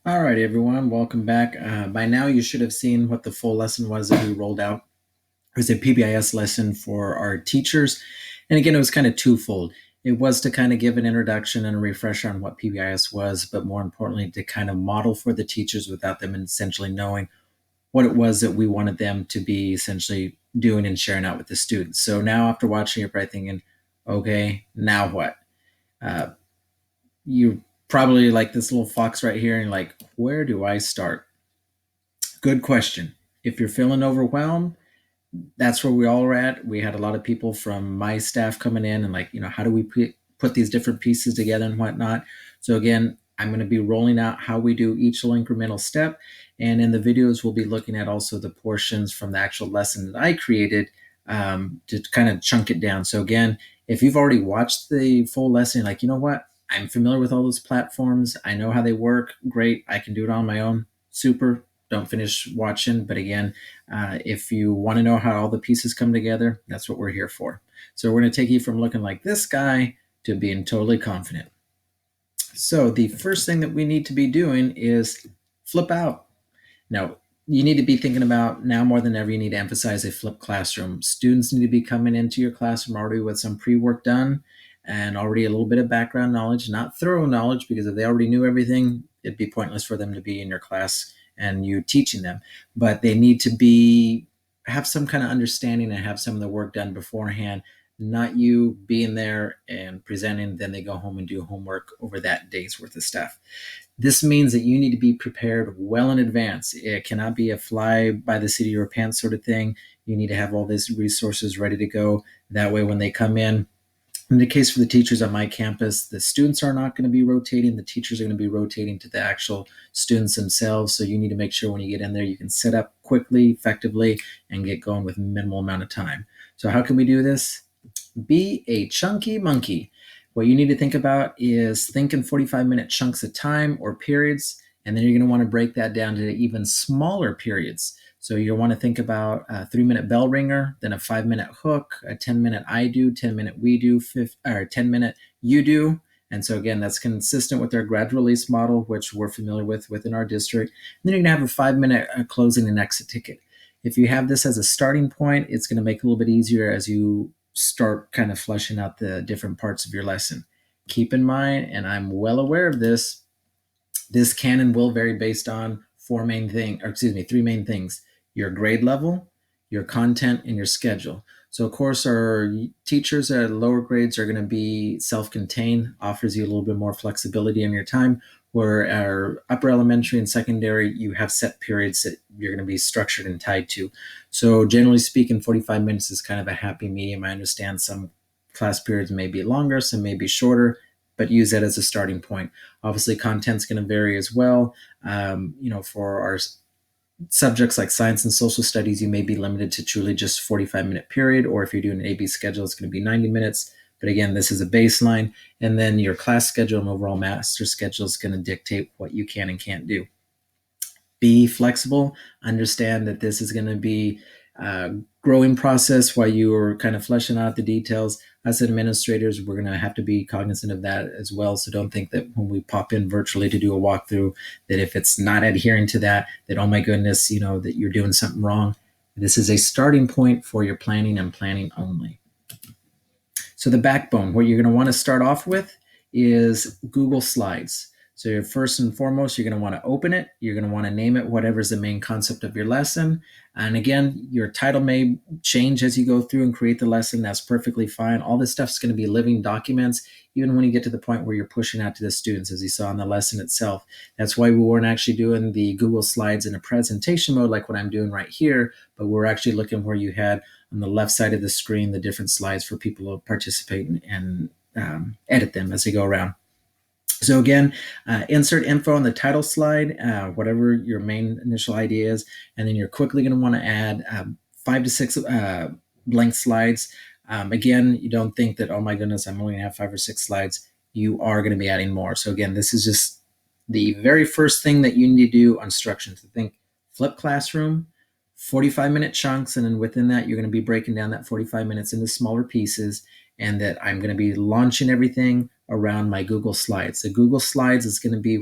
All right, everyone, welcome back. By now, you should have seen what the full lesson was that we rolled out. It was a PBIS lesson for our teachers. And again, it was kind of twofold. It was to kind of give an introduction and a refresher on what PBIS was, but more importantly, to kind of model for the teachers without them essentially knowing what it was that we wanted them to be essentially doing and sharing out with the students. So now, after watching, you're probably thinking, okay, now what? Uh, you probably like this little fox right here and like, where do I start? Good question. If you're feeling overwhelmed, that's where we all are at. We had a lot of people from my staff coming in and like, how do we put these different pieces together and whatnot. So again, I'm going to be rolling out how we do each little incremental step. And in the videos, we'll be looking at also the portions from the actual lesson that I created to kind of chunk it down. So again, if you've already watched the full lesson, like, you know what, I'm familiar with all those platforms. I know how they work. Great. I can do it on my own. Super. Don't finish watching. But again, if you want to know how all the pieces come together, that's what we're here for. So we're going to take you from looking like this guy to being totally confident. So the first thing that we need to be doing is flip out. Now, you need to be thinking about now more than ever, you need to emphasize a flipped classroom. Students need to be coming into your classroom already with some pre-work done and already a little bit of background knowledge, not thorough knowledge, because if they already knew everything, it'd be pointless for them to be in your class and you teaching them. But they need to have some kind of understanding and have some of the work done beforehand, not you being there and presenting, then they go home and do homework over that day's worth of stuff. This means that you need to be prepared well in advance. It cannot be a fly by the seat of your pants sort of thing. You need to have all these resources ready to go. That way, when they come in the case for the teachers on my campus, the students are not going to be rotating. The teachers are going to be rotating to the actual students themselves. So you need to make sure when you get in there, you can set up quickly, effectively, and get going with minimal amount of time. So how can we do this? Be a chunky monkey. What you need to think about is think in 45-minute chunks of time or periods, and then you're going to want to break that down to even smaller periods. So you'll want to think about a 3-minute bell ringer, then a 5-minute hook, a 10-minute I do, 10-minute we do, 10-minute you do. And so again, that's consistent with our gradual release model, which we're familiar with within our district. And then you're going to have a 5-minute closing and exit ticket. If you have this as a starting point, it's going to make it a little bit easier as you start kind of fleshing out the different parts of your lesson. Keep in mind, and I'm well aware of this, this can and will vary based on three main things: your grade level, your content, and your schedule. So of course, our teachers at lower grades are going to be self-contained, offers you a little bit more flexibility in your time, where our upper elementary and secondary, you have set periods that you're going to be structured and tied to. So generally speaking, 45 minutes is kind of a happy medium. I understand some class periods may be longer, some may be shorter, but use that as a starting point. Obviously, content's going to vary as well. For our subjects like science and social studies, you may be limited to truly just 45-minute period, or if you're doing an AB schedule, it's going to be 90 minutes. But again, this is a baseline, and then your class schedule and overall master schedule is going to dictate what you can and can't do. Be flexible. Understand that this is going to be a growing process while you are kind of fleshing out the details. As administrators, we're going to have to be cognizant of that as well. So don't think that when we pop in virtually to do a walkthrough, that if it's not adhering to that, oh my goodness, that you're doing something wrong. This is a starting point for your planning and planning only. So the backbone, what you're going to want to start off with is Google Slides. So you're first and foremost, you're going to want to open it. You're going to want to name it whatever's the main concept of your lesson. And again, your title may change as you go through and create the lesson. That's perfectly fine. All this stuff is going to be living documents, even when you get to the point where you're pushing out to the students, as you saw in the lesson itself. That's why we weren't actually doing the Google Slides in a presentation mode like what I'm doing right here, but we're actually looking where you had on the left side of the screen the different slides for people to participate and edit them as they go around. So again, insert info on the title slide, whatever your main initial idea is, and then you're quickly going to want to add 5 to 6 blank slides. Again, you don't think that, oh my goodness, I'm only going to have 5 or 6 slides. You are going to be adding more. So again, this is just the very first thing that you need to do on instructions. To think flip classroom, 45-minute chunks, and then within that, you're going to be breaking down that 45 minutes into smaller pieces, and that I'm going to be launching everything around my Google Slides. The Google Slides is going to be